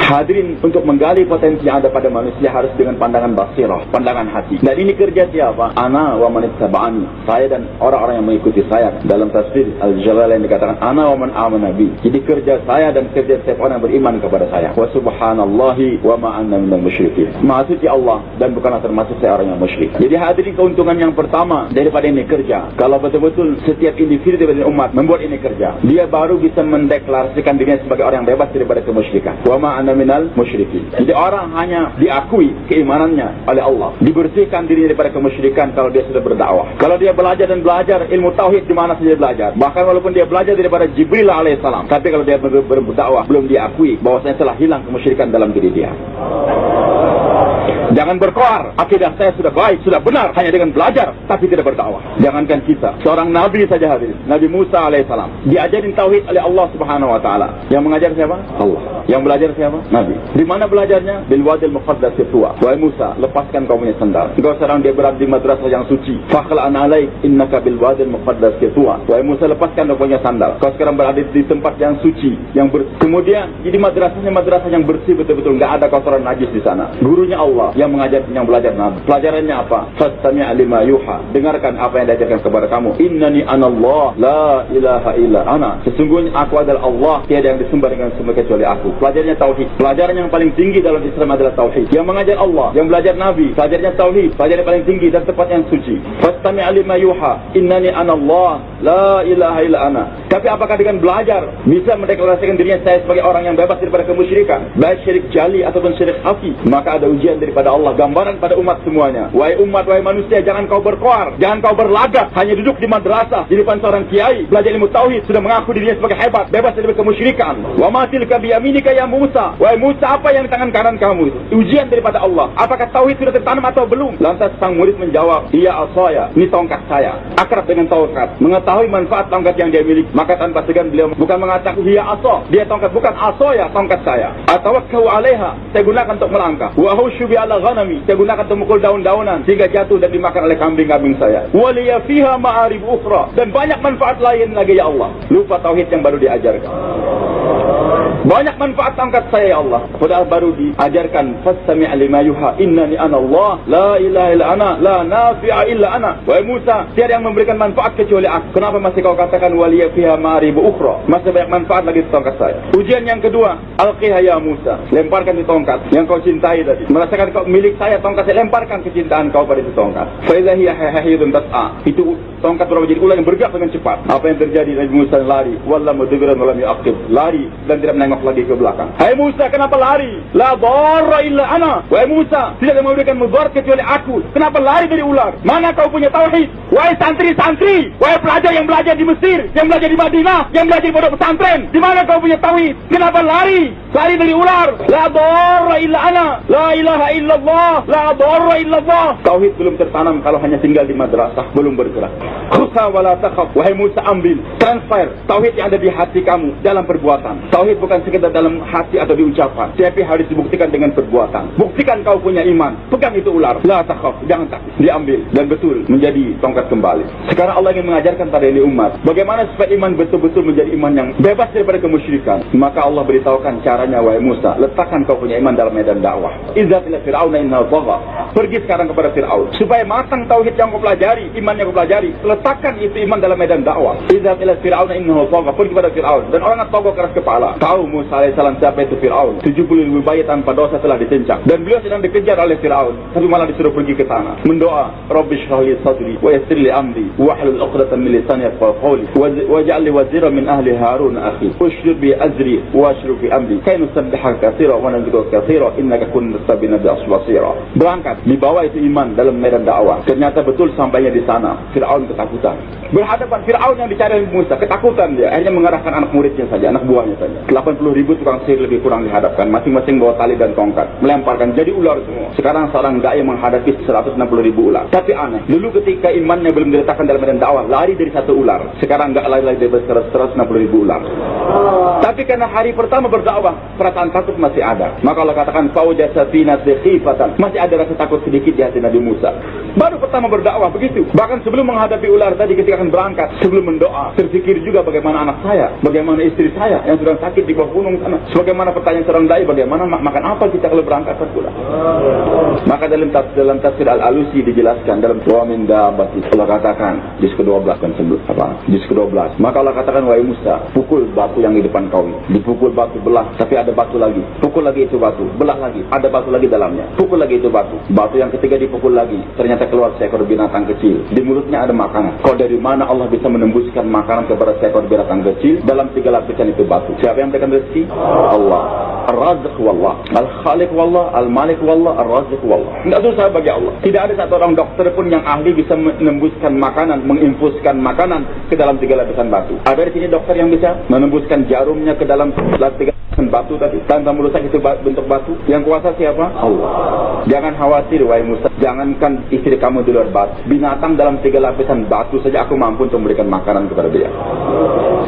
Hadirin, untuk menggali potensi yang ada pada manusia harus dengan pandangan basirah, pandangan hati. Dan ini kerja siapa? Ana wa man ittaba'ani, saya dan orang-orang yang mengikuti saya. Dalam tafsir Al-Jalalain dikatakan ana wa man amana bi. Jadi kerja saya dan kerja setiap orang yang beriman kepada saya. Wa subhanallahi wa ma anna minal musyrikin. Maha suci Allah dan bukanlah termasuk saya orang yang musyrik. Jadi hadirin, keuntungan yang pertama daripada ini kerja. Kalau betul-betul setiap individu daripada umat membuat ini kerja, dia baru bisa mendeklarasikan dirinya sebagai orang yang bebas daripada kemusyrikan. Wa ma anna minal musyrikin. Jadi orang hanya diakui keimanannya oleh Allah, dibersihkan dirinya daripada kemusyrikan kalau dia sudah berdakwah. Kalau dia belajar dan belajar ilmu tauhid di mana saja belajar, bahkan walaupun dia belajar daripada Jibril alaihissalam, tapi kalau dia berdakwah belum diakui bahwasanya telah hilang kemusyrikan dalam diri dia. Jangan berkoar, akidah saya sudah baik, sudah benar, hanya dengan belajar, tapi tidak berdakwah. Jangankan kita, seorang Nabi saja hadirin, Nabi Musa alaihissalam, diajarin tauhid oleh Allah subhanahu wa ta'ala. Yang mengajar siapa? Allah. Yang belajar siapa? Nabi. Di mana belajarnya? Bil wadil muqaddas Tuwa. Wahai Musa, lepaskan kau punya sandal. Engkau sekarang dia berada di madrasah yang suci. Fakhla'an alaik, innaka bil wadil muqaddas Tuwa. Wahai Musa, lepaskan kau punya sandal. Kau sekarang berada di tempat yang suci, yang kemudian jadi madrasahnya madrasah yang bersih betul-betul, enggak ada kotoran najis di sana. Gurunya Allah yang mengajar, yang belajar Nabi. Pelajarannya apa? Fastami' lima yuha. Dengarkan apa yang diajarkan kepada kamu. Innani anallah, la ilaha illa ana. Sesungguhnya aku adalah Allah, tiada yang disembah dengan sembah kecuali aku. Pelajarannya tauhid. Pelajaran yang paling tinggi dalam Islam adalah tauhid. Yang mengajar Allah, yang belajar Nabi, pelajarannya tauhid. Pelajaran yang paling tinggi dan tempat yang suci. Fastami' lima yuha. Innani anallah, la ilaha illa ana. Tapi apakah dengan belajar bisa mendeklarasikan dirinya saya sebagai orang yang bebas daripada kemusyrikan, baik syirik jali ataupun syirik khafi? Maka ada ujian daripada Allah, gambaran pada umat semuanya. Wahai umat, wahai manusia, jangan kau berkoar, jangan kau berlagak, hanya duduk di madrasah di depan seorang kiai, belajar ilmu tauhid, sudah mengaku dirinya sebagai hebat, bebas dari kemusyrikan. Wa ma tilka bi yaminika ya Musa. Wahai Musa, apa yang di tangan kanan kamu itu? Ujian daripada Allah. Apakah tauhid sudah tertanam atau belum? Lantas sang murid menjawab, iya asaya, ini tongkat saya. Akrab dengan tongkat, mengetahui manfaat tongkat yang dia miliki, maka tanpa segan beliau bukan mengatakan iya aso, dia tongkat, bukan asoya, tongkat saya. Atawakkau alaiha, saya gunakan untuk melangkah. Wa husyu bi ala ghanami, saya gunakan untuk memukul daun-daunan sehingga jatuh dan dimakan oleh kambing-kambing saya. Waliya fiha ma'arib ukhra, dan banyak manfaat lain lagi ya Allah. Lupa tauhid yang baru diajarkan. Banyak manfaat tongkat saya ya Allah, padahal baru diajarkan fastami' lima yuha innani anallah la ilaha illa ana la nafi'a illa ana. Wahai Musa, tiada yang memberikan manfaat kecuali aku. Kenapa masih kau katakan waliya fiha ma'arib ukhra? Masih banyak manfaat lagi di tongkat saya. Ujian yang kedua, alqiha ya Musa, lemparkan di tongkat yang kau cintai tadi. Merasakan kau milik saya tongkat, saya lemparkan kecintaan kau pada itu tongkat. Fa idza hiya hayyun tas'a, itu tongkat berubah jadi ular yang bergerak dengan cepat. Apa yang terjadi? Nabi Musa lari, walla mudbiran wa lam yaqib, lari dan tidak menengok lagi ke belakang. Hai Musa, kenapa lari? La dharra illa ana. Wahai Musa, tidak ada yang memberikan mudarat kecuali aku. Kenapa lari dari ular? Mana kau punya tauhid? Wahai santri-santri, wahai pelajar yang belajar di Mesir, yang belajar di Madinah, yang belajar di pondok pesantren, di mana kau punya tauhid? Kenapa lari? Lari dari ular. La dharra illa ana, la ilaha illallah, la dharra illallah. Tauhid belum tertanam kalau hanya tinggal di madrasah, belum bergerak. Khudha wa la takhaf. Wahai Musa, ambil, transfer tauhid yang ada di hati kamu dalam perbuatan. Tauhid bukan sekedar dalam hati atau diucapkan, tapi harus dibuktikan dengan perbuatan. Buktikan kau punya iman, pegang itu ular, la takhaf, jangan takut, diambil dan betul menjadi tongkat kembali. Sekarang Allah ingin mengajarkan pada ini umat bagaimana supaya iman betul-betul menjadi iman yang bebas daripada kemusyrikan. Maka Allah beritahukan caranya. Wahai Musa, letakkan kau punya iman dalam medan dakwah. Izat ila fir'auna innahu tagha, pergi sekarang kepada Fir'aun supaya matang tauhid yang kau pelajari, iman yang kau pelajari, letakkan itu iman dalam medan dakwah. Izat ila fir'auna innahu tagha, pergi kepada Fir'aun. Dan orang yang tagha keras kepala. Tahu Musa alaihissalam siapa itu Fir'aun? 70.000 bayi tanpa dosa telah ditencang, dan beliau sedang dikejar oleh Fir'aun, tapi malah disuruh pergi ke sana mendoa, Rabbi shrah li sadri wa yassir li amri wahlul 'uqdatam min lisani yafqahu qawli waj'al li waziran min ahli Harun akhi ushdud bi azri wa ashrif fi amri kay nusabbihaka katsiran wa nadhkuruka katsiran innaka kunta bina basira. Berangkat, dibawa itu iman dalam medan dakwah. Ternyata betul sampainya di sana Fir'aun ketakutan. Berhadapan Fir'aun yang dicari Musa, ketakutan dia. Akhirnya mengarahkan anak muridnya saja, anak buahnya saja. 80.000 tukang sihir lebih kurang dihadapkan, masing-masing bawa tali dan tongkat, melemparkan jadi ular semua. Sekarang seorang dai menghadapi 160.000 ular. Tapi aneh, dulu ketika imannya belum diletakkan dalam medan dakwah, lari dari satu ular. Sekarang enggak lari dari 160.000 ular. Tapi karena hari pertama berdakwah, perasaan takut masih ada. Maka Allah katakan fawjasa fina khifatan, masih ada rasa takut sedikit di hati Nabi Musa. Baru pertama berdakwah begitu. Bahkan sebelum menghadapi ular tadi, ketika akan berangkat, sebelum mendoa, terfikir juga bagaimana anak saya, bagaimana istri saya yang sedang sakit di bawah bawah gunung sana. Sebagaimana pertanyaan seorang dai, bagaimana makan apa kita kalau berangkat ke pulau? Maka dalam tafsir Al-Alusi dijelaskan dalam Wa min dabbatin, Allah katakan juz ke-12 kan sebelum apa? Juz ke-12. Maka Allah katakan, wahai Musa, pukul batu yang di depan kau ini. Dipukul batu, belah, tapi ada batu lagi. Pukul lagi itu batu, belah lagi, ada batu lagi dalamnya. Pukul lagi itu batu. Batu yang ketiga dipukul lagi, ternyata keluar seekor binatang kecil. Di mulutnya ada makanan. Kau dari mana Allah bisa menembuskan makanan kepada seekor binatang kecil? Dalam 3 lapisan itu batu. Siapa yang memberikan rezeki? Allah. Ar-Razzaq wallah, Al-Khaliq wallah, Al-Malik wallah, Ar-Razzaq wallah. Tidak susah bagi Allah. Tidak ada satu orang dokter pun yang ahli bisa menembuskan makanan, menginfuskan makanan ke dalam 3 lapisan batu. Ada di sini dokter yang bisa menembuskan jarumnya ke dalam 3 lapisan batu tadi tanpa merusak itu bentuk batu? Yang kuasa siapa? Allah. Jangan khawatir wahai Musa, jangankan istri kamu di luar batu, binatang dalam 3 lapisan batu saja aku mampu untuk memberikan makanan kepada dia.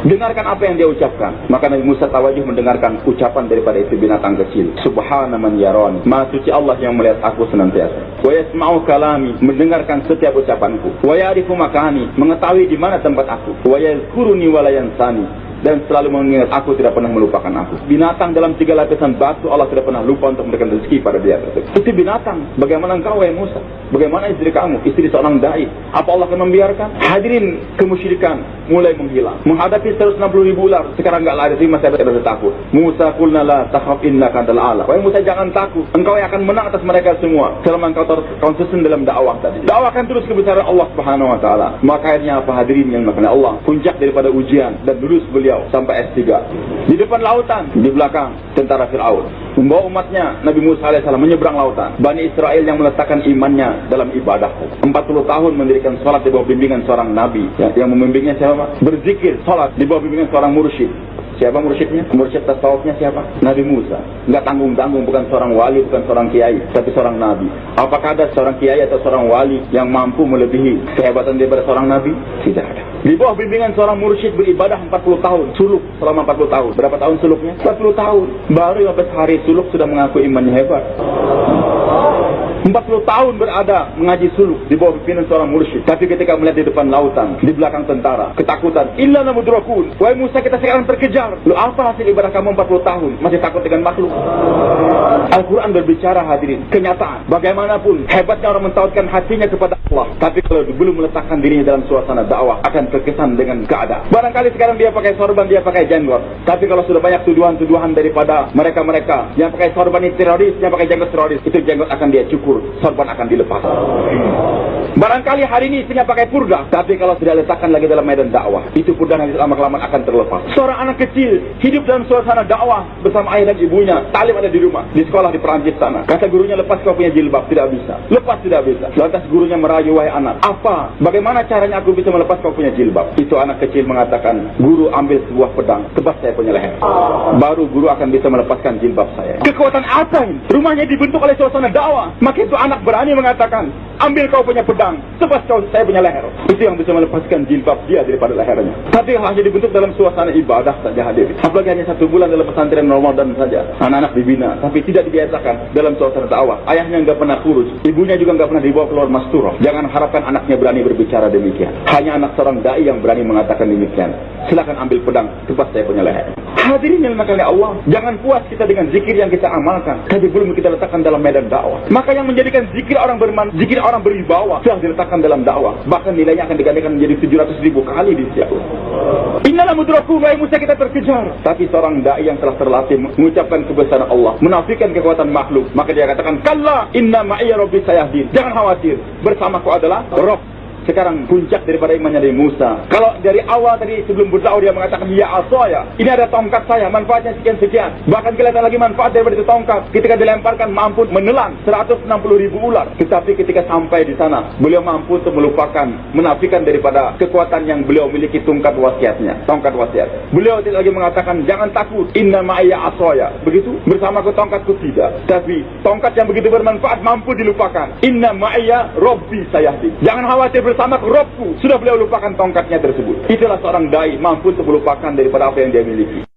Dengarkan apa yang dia ucapkan. Maka Nabi Musa tawajuh mendengarkan ucapan daripada itu binatang kecil. Subhana man yarani, Maha suci Allah yang melihat aku senantiasa. Wa yasma'u kalami, mendengarkan setiap ucapanku. Wa ya'rifu makani, mengetahui di mana tempat aku. Wa yadhkuruni wa la yansani, dan selalu mengingat aku, tidak pernah melupakan aku. Binatang dalam 3 lapisan batu Allah tidak pernah lupa untuk memberikan rezeki pada dia tersebut. Itu binatang. Bagaimana engkau wahai Musa? Bagaimana istri kamu? Istri seorang dai. Apa Allah akan membiarkan? Hadirin kemusyrikan mulai menghilang. Menghadapi 160.000 ular. Sekarang enggak lari, masih ada rasa takut. Musa qulna la takhaf innaka antal a'la. Wahai Musa, jangan takut. Engkau yang akan menang atas mereka semua. Selama engkau konsisten dalam dakwah tadi. Dakwahkan terus kebesaran Allah Subhanahu wa taala. Maka akhirnya apa hadirin yang makna Allah? Puncak daripada ujian dan lulus beliau sampai S3. Di depan lautan, di belakang tentara Fir'aun. Membawa umatnya Nabi Musa AS menyeberang lautan. Bani Israel yang meletakkan imannya dalam ibadah. 40 tahun mendirikan salat di bawah bimbingan seorang nabi. Yang membimbingnya siapa? Berzikir, salat di bawah bimbingan seorang mursyid. Siapa mursyidnya? Mursyid tasawufnya siapa? Nabi Musa. Enggak tanggung-tanggung, bukan seorang wali, bukan seorang kiai, tapi seorang nabi. Apakah ada seorang kiai atau seorang wali yang mampu melebihi kehebatan daripada seorang nabi? Tidak ada. Di bawah bimbingan seorang mursyid beribadah 40 tahun, suluk selama 40 tahun. Berapa tahun suluknya? 40 tahun. Baru 15 hari suluk sudah mengaku imannya hebat. 40 tahun berada mengaji suluk di bawah pimpinan seorang mursyid. Tapi ketika melihat di depan lautan, di belakang tentara, ketakutan. Inna namudrakun. Wahai Musa, kita sekarang terkejar. Lu apa hasil ibadah kamu 40 tahun? Masih takut dengan makhluk? Al-Quran berbicara hadirin. Kenyataan. Bagaimanapun hebatnya orang mentauhidkan hatinya kepada Allah. Tapi kalau belum meletakkan dirinya dalam suasana dakwah, akan terkesan dengan keadaan. Barangkali sekarang dia pakai sorban, dia pakai jenggot. Tapi kalau sudah banyak tuduhan-tuduhan daripada mereka-mereka yang pakai sorban ini teroris, yang pakai jenggot teroris, itu jenggot akan dia cukur, sorban akan dilepas. Barangkali hari ini istrinya pakai purdah, tapi kalau tidak letakkan lagi dalam medan dakwah, itu purdah nanti lama-kelamaan akan terlepas. Seorang anak kecil hidup dalam suasana dakwah bersama ayah dan ibunya, talim ada di rumah, di sekolah di Perancis sana. Kata gurunya, lepas kau punya jilbab. Tidak bisa. Lepas tidak bisa. Lantas gurunya merayu, wahai anak, apa? Bagaimana caranya aku bisa melepas kau punya jilbab? Itu anak kecil mengatakan, guru ambil sebuah pedang, tebas saya punya leher. Baru guru akan bisa melepaskan jilbab saya. Kekuatan apa ini? Rumahnya dibentuk oleh suasana dakwah. Maka itu anak berani mengatakan, ambil kau punya pedang, tebas kau saya punya leher. Itu yang bisa melepaskan jilbab dia daripada lehernya. Tapi hanya dibentuk dalam suasana ibadah saja hadir. Apalagi hanya 1 bulan dalam pesantren Ramadan saja. Anak-anak dibina, tapi tidak dibiasakan dalam suasana dakwah. Ayahnya enggak pernah kurus, ibunya juga enggak pernah dibawa keluar masturah. Jangan harapkan anaknya berani berbicara demikian. Hanya anak seorang dai yang berani mengatakan demikian. Silakan ambil pedang, tebas saya punya leher. Hadirin yang dimuliakan Allah, jangan puas kita dengan zikir yang kita amalkan, tapi belum kita letakkan dalam medan dakwah. Maka yang menjadikan zikir orang zikir orang berwibawa sudah diletakkan dalam dakwah. Bahkan nilainya akan digandakan menjadi 700.000 kali di setiap Allah. Innal mudrakun, wahai Musa, kita terkejar. Tapi seorang dai yang telah terlatih mengucapkan kebesaran Allah, menafikan kekuatan makhluk, maka dia katakan, kalla inna ma'iya rabbi sayahdin. Jangan khawatir, bersamaku adalah Rabb. Sekarang puncak daripada imannya dari Musa. Kalau dari awal tadi sebelum berdakwah dia mengatakan, ya asaya, ini ada tongkat saya, manfaatnya sekian-sekian. Bahkan kelihatan lagi manfaat daripada itu tongkat. Ketika dilemparkan mampu menelan 160.000 ular. Tetapi ketika sampai di sana, beliau mampu untuk melupakan, menafikan daripada kekuatan yang beliau miliki, tongkat wasiatnya. Tongkat wasiat. Beliau tidak lagi mengatakan, jangan takut, inna ma'aya asaya. Begitu, bersamaku tongkatku tidak. Tapi tongkat yang begitu bermanfaat mampu dilupakan. Inna ma'aya rabbi sayahdi. Jangan khawatir, bersama Robku. Sudah beliau lupakan tongkatnya tersebut. Itulah seorang dai mampu untuk melupakan daripada apa yang dia miliki.